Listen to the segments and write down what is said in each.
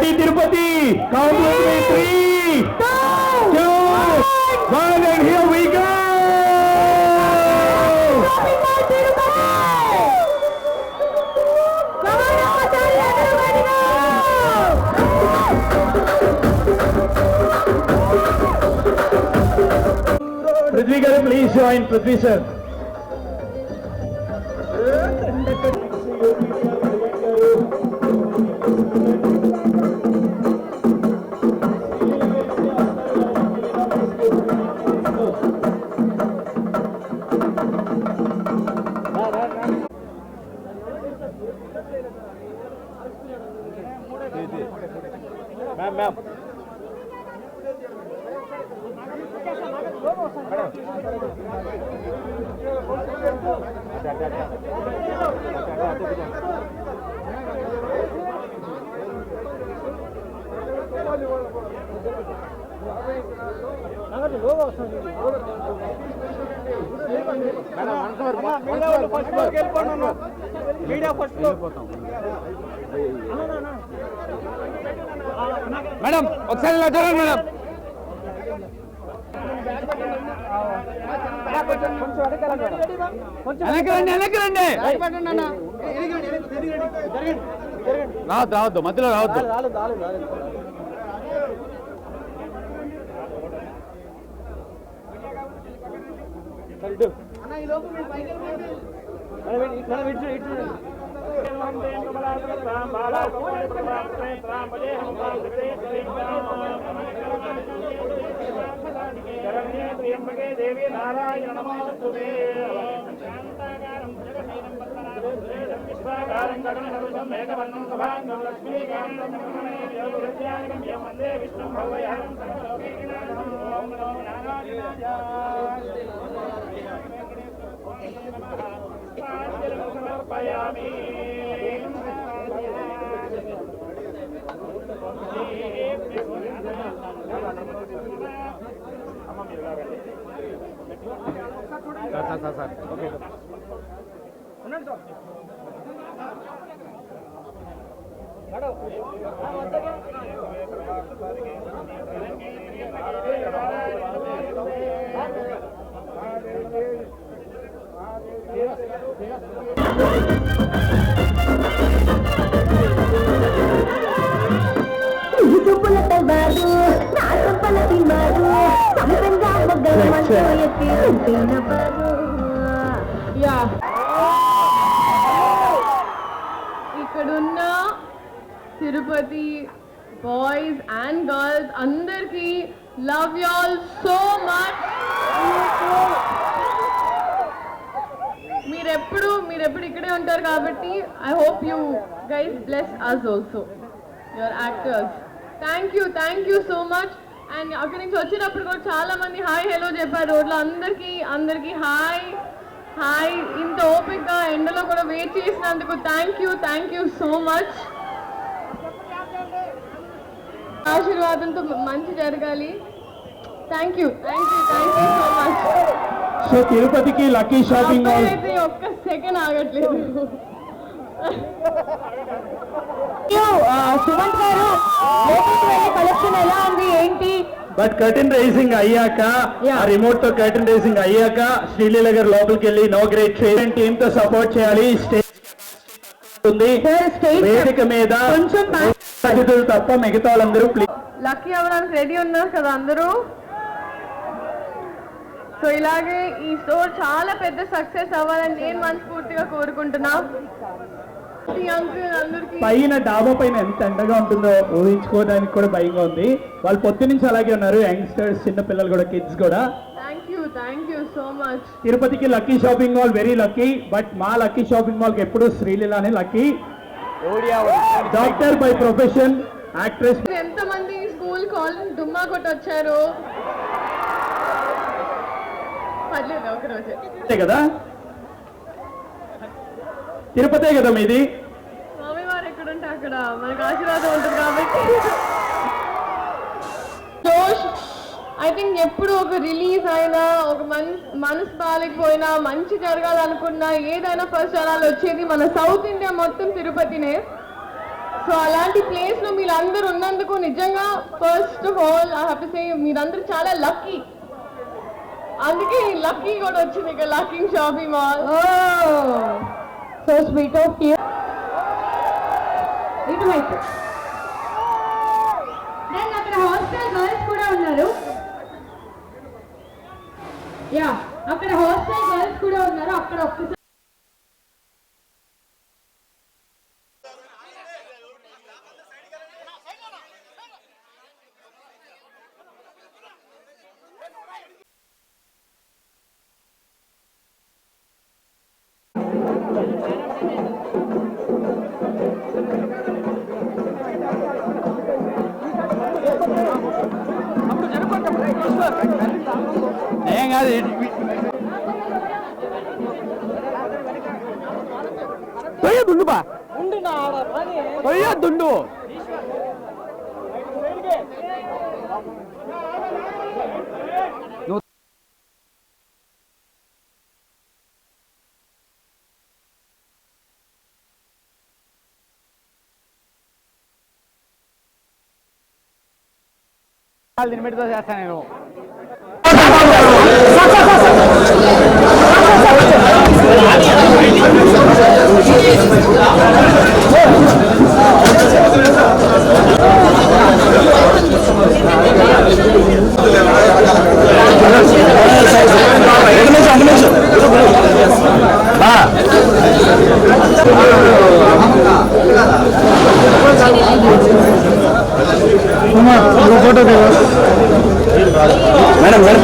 Ready, Tirupati? Count with me. 3, 2, 1, and here we go. Prithvi garu, please join. Prithvi sir. Ma'am. Madam ఒకసారి చూడండి madam. వెనక్కి రావద్దు మధ్యలో రావద్దు. దేవి నారాయణ నమోస్తుతే మేఘవర్ణం సభాంగం లక్ష్మీకాంతం వందే విష్ణు భవయానం సమర్పయామి. సార్ ఓకే ఇక్కడున్న తిరుపతి బాయ్స్ అండ్ గర్ల్స్ అందరికి love you all so much. మీరెప్పుడు ఇక్కడే ఉంటారు కాబట్టి I hope you guys bless us also, your actors. Thank you so much. And అక్కడి నుంచి వచ్చినప్పుడు కూడా చాలా మంది హాయ్ హలో చెప్పారు రోడ్లో. అందరికీ హాయ్. ఇంత ఓపిక్గా ఎండలో కూడా వెయిట్ చేసినందుకు థ్యాంక్ యూ సో మచ్. ఆశీర్వాదంతో మంచి జరగాలి. Thank you so much. So తిరుపతికి లక్కీ షాపింగ్ మాల్ అయితే ఒక్క సెకండ్ ఆగట్లేదు. సుమంత్ గారు కలెక్షన్ ఎలా ఉంది ఏంటి? బట్ కర్టెన్ రైజింగ్ అయ్యాక, రిమోట్ తో కర్టెన్ రైజింగ్ అయ్యాక శ్రీలీల గారు లోపలికి వెళ్ళి ఇనాగ్రేట్ చేయాలి. టీమ్ తో సపోర్ట్ చేయాలి. వేదిక మీద అతిథులు తప్ప మిగతా వాళ్ళందరూ లక్కీ అవ్వడానికి రెడీ ఉన్నారు కదా అందరూ. సో ఇలాగే ఈ స్టోర్ చాలా పెద్ద సక్సెస్ అవ్వాలని నేను మనస్ఫూర్తిగా కోరుకుంటున్నా. పైన డాబా పైన ఎంత ఎండగా ఉంటుందో ఊహించుకోవడానికి కూడా భయంగా ఉంది. వాళ్ళు పొద్దు నుంచి అలాగే ఉన్నారు, యంగ్స్టర్స్, చిన్న పిల్లలు కూడా, కిడ్స్ కూడా. Thank you so much. తిరుపతికి lucky shopping mall very lucky. But మా లక్కీ షాపింగ్ మాల్ కి ఎప్పుడు శ్రీలీలానే lucky. Doctor by profession, actress. ఎంతమంది స్కూల్ కాలేజ్ డుమ్మా కొట్టి వచ్చారు? పర్లేదు ఒక రోజే కదా, తిరుపతే కదా మీది. స్వామి వారు ఎక్కడుంటే అక్కడ మనకు ఆశీర్వాదం ఉంటుంది కాబట్టి. జోష్ ఐ థింక్ ఎప్పుడు ఒక రిలీజ్ అయినా, ఒక మనసు బాగాలేకపోయినా, మంచి జరగాలనుకున్నా, ఏదైనా ఫస్ట్ జనాలు వచ్చేది మన సౌత్ ఇండియా మొత్తం తిరుపతినే. సో అలాంటి ప్లేస్లో మీరందరూ ఉన్నందుకు నిజంగా first of all I have to say మీరందరూ చాలా లక్కీ. అందుకే లక్కీ కూడా వచ్చింది ఇక్కడ lucky shopping mall. So sweet of you. ఇటువైపు దెన్ అక్కడ హాస్టల్ గర్ల్స్ కూడా ఉన్నారు. యా అక్కడ హాస్టల్ గర్ల్స్ కూడా ఉన్నారు. అక్కడ ఒక్కసారి ఏం కాదు దుండు బా దుండు నిమిడితో చేస్తాను నేను. ఫోటో మేడం మేడం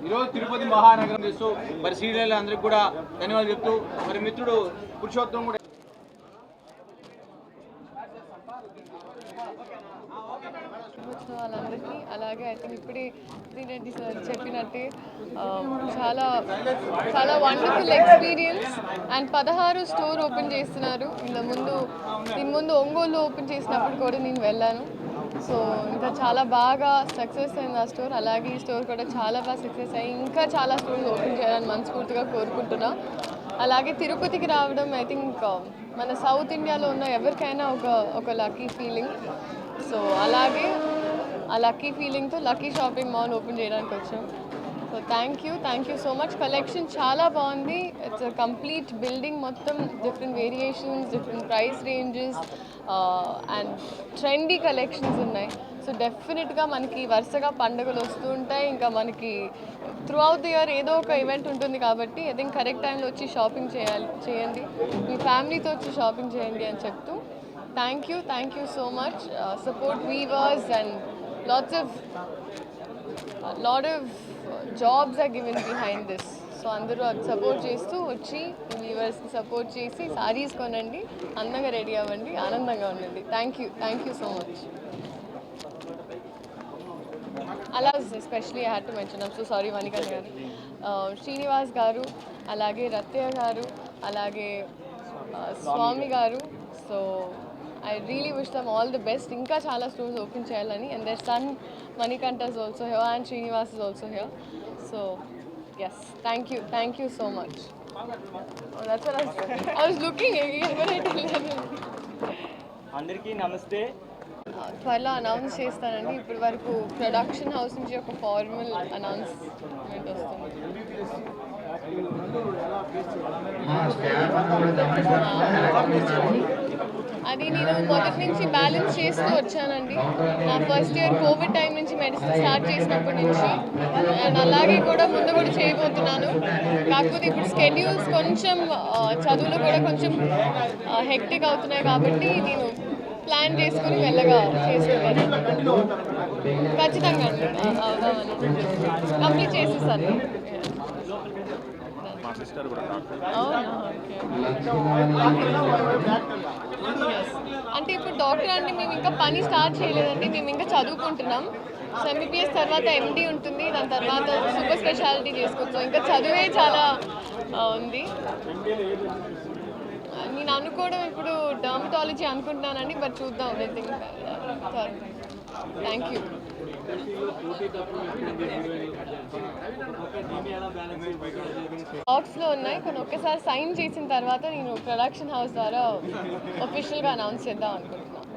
ఈరోజు తిరుపతి మహానగరం చేస్తూ మరి సీనియర్లు అందరికీ కూడా ధన్యవాదాలు చెప్తూ మరి మిత్రుడు పురుషోత్తం కూడా వాళ్ళందరికీ అలాగే ఐ థింక్ ఇప్పుడే రెడ్డి సార్ చెప్పినట్టే చాలా చాలా wonderful experience. And 16 store open చేస్తున్నారు. దీని ముందు ఒంగోలు ఓపెన్ చేసినప్పుడు కూడా నేను వెళ్ళాను. సో ఇంకా చాలా బాగా సక్సెస్ అయింది ఆ స్టోర్. అలాగే ఈ స్టోర్ కూడా చాలా బాగా సక్సెస్ అయ్యి ఇంకా చాలా స్టోర్స్ ఓపెన్ చేయాలని మనస్ఫూర్తిగా కోరుకుంటున్నా. అలాగే తిరుపతికి రావడం ఐ థింక్ మన సౌత్ ఇండియాలో ఉన్న ఎవరికైనా ఒక లక్కీ ఫీలింగ్. సో అలాగే ఆ లక్కీ ఫీలింగ్తో లక్కీ షాపింగ్ మాల్ ఓపెన్ చేయడానికి వచ్చాం. So thank you so much. Collection చాలా బాగుంది. ఇట్స్ కంప్లీట్ బిల్డింగ్ మొత్తం different variations, different price ranges and trendy collections ఉన్నాయి. సో డెఫినెట్గా మనకి వరుసగా పండుగలు వస్తూ ఉంటాయి. ఇంకా మనకి త్రూ అవుట్ ది ఇయర్ ఏదో ఒక ఈవెంట్ ఉంటుంది కాబట్టి ఐ థింక్ కరెక్ట్ టైంలో వచ్చి షాపింగ్ చేయండి, మీ ఫ్యామిలీతో వచ్చి షాపింగ్ చేయండి అని చెప్తూ thank you so much. Support weavers and lot of jobs are given behind this. So అందరూ అది సపోర్ట్ చేస్తూ వచ్చి వ్యూవర్స్కి సపోర్ట్ చేసి సారీస్ కొనండి, అందంగా రెడీ అవ్వండి, ఆనందంగా ఉండండి. Thank you so much. అలా especially I had to mention, I'm so sorry వనికన్ గారు, శ్రీనివాస్ గారు, అలాగే రత్తయ్య గారు, అలాగే స్వామి గారు. So I really wish them all the best. Inka chala stores open cheyalani, and their son Manikanta is also here and Srinivas is also here. So yes, thank you so much. Oh, that's what I was looking again, but I didn't. అందరికీ నమస్తే. త్వరలో announce చేస్తానండి. ఇప్పటి వరకు production house నుంచి ఒక formal announcement వస్తుంది. అది నేను మొదటి నుంచి బ్యాలెన్స్ చేస్తూ వచ్చానండి. నా ఫస్ట్ ఇయర్ కోవిడ్ టైం నుంచి మెడిసిన్ స్టార్ట్ చేసినప్పటి నుంచి, అండ్ అలాగే కూడా ముందు కూడా చేయబోతున్నాను. కాకపోతే ఇప్పుడు స్కెడ్యూల్స్ కొంచెం చదువులో కూడా కొంచెం హెక్టిక్ అవుతున్నాయి కాబట్టి నేను ప్లాన్ చేసుకుని వెళ్ళగా చేసుకుంటాను. ఖచ్చితంగా అండి కంప్లీట్ చేసేసాను. అంటే ఇప్పుడు డాక్టర్ అంటే మేము ఇంకా పని స్టార్ట్ చేయలేదండి, మేము ఇంకా చదువుకుంటున్నాం. సో ఎంబీబీఎస్ తర్వాత ఎండి ఉంటుంది, దాని తర్వాత సూపర్ స్పెషాలిటీ చేసుకోవచ్చు. ఇంకా చదువే చాలా ఉంది. నేను అనుకోవడం ఇప్పుడు డర్మటాలజీ అనుకుంటున్నానండి, బట్ చూద్దాం. Thank you. బాక్స్లో ఉన్నాయి కొన్ని, ఒక్కసారి సైన్ చేసిన తర్వాత నేను ప్రొడక్షన్ హౌస్ ద్వారా ఒఫిషియల్గా అనౌన్స్ చేద్దాం అనుకుంటున్నాను.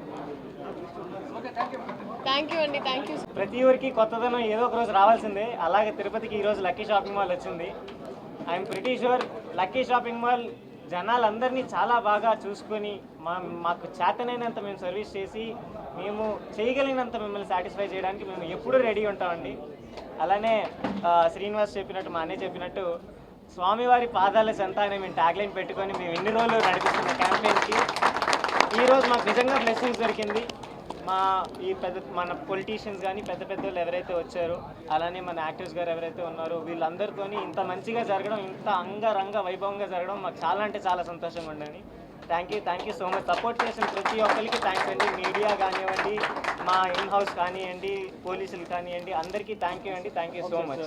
థ్యాంక్ యూ అండి, థ్యాంక్ యూ. ప్రతి ఊరికి కొత్తదనం ఏదో ఒక రోజు రావాల్సిందే. అలాగే తిరుపతికి ఈరోజు లక్కీ షాపింగ్ మాల్ వచ్చింది. I'm pretty sure lucky shopping mall జనాలందరినీ చాలా బాగా చూసుకొని మాకు చేతనైనంత మేము సర్వీస్ చేసి మేము చేయగలిగినంత మిమ్మల్ని సాటిస్ఫై చేయడానికి మేము ఎప్పుడూ రెడీ ఉంటామండి. అలానే శ్రీనివాస్ చెప్పినట్టు, మా అన్నయ్య చెప్పినట్టు స్వామివారి పాదాల చెంత అనే మేము ట్యాగ్లైన్ పెట్టుకొని మేము ఎన్ని రోజులు నడిపిస్తున్న క్యాంపెయిన్కి ఈరోజు మాకు నిజంగా బ్లెస్సింగ్స్ దొరికింది. మన పొలిటీషియన్స్ కానీ పెద్ద పెద్దలు ఎవరైతే వచ్చారో, అలానే మన యాక్టర్స్ గారు ఎవరైతే ఉన్నారో, వీళ్ళందరితో ఇంత మంచిగా జరగడం, ఇంత అంగరంగ వైభవంగా జరగడం మాకు చాలా అంటే చాలా సంతోషంగా ఉండండి. Thank you so much. Support చేసిన ప్రతి ఒక్కరికి థ్యాంక్స్ అండి. మీడియా కానివ్వండి, మా ఇన్ హౌస్ కానివ్వండి, పోలీసులు కానివ్వండి, అందరికీ థ్యాంక్ యూ అండి. Thank you so much.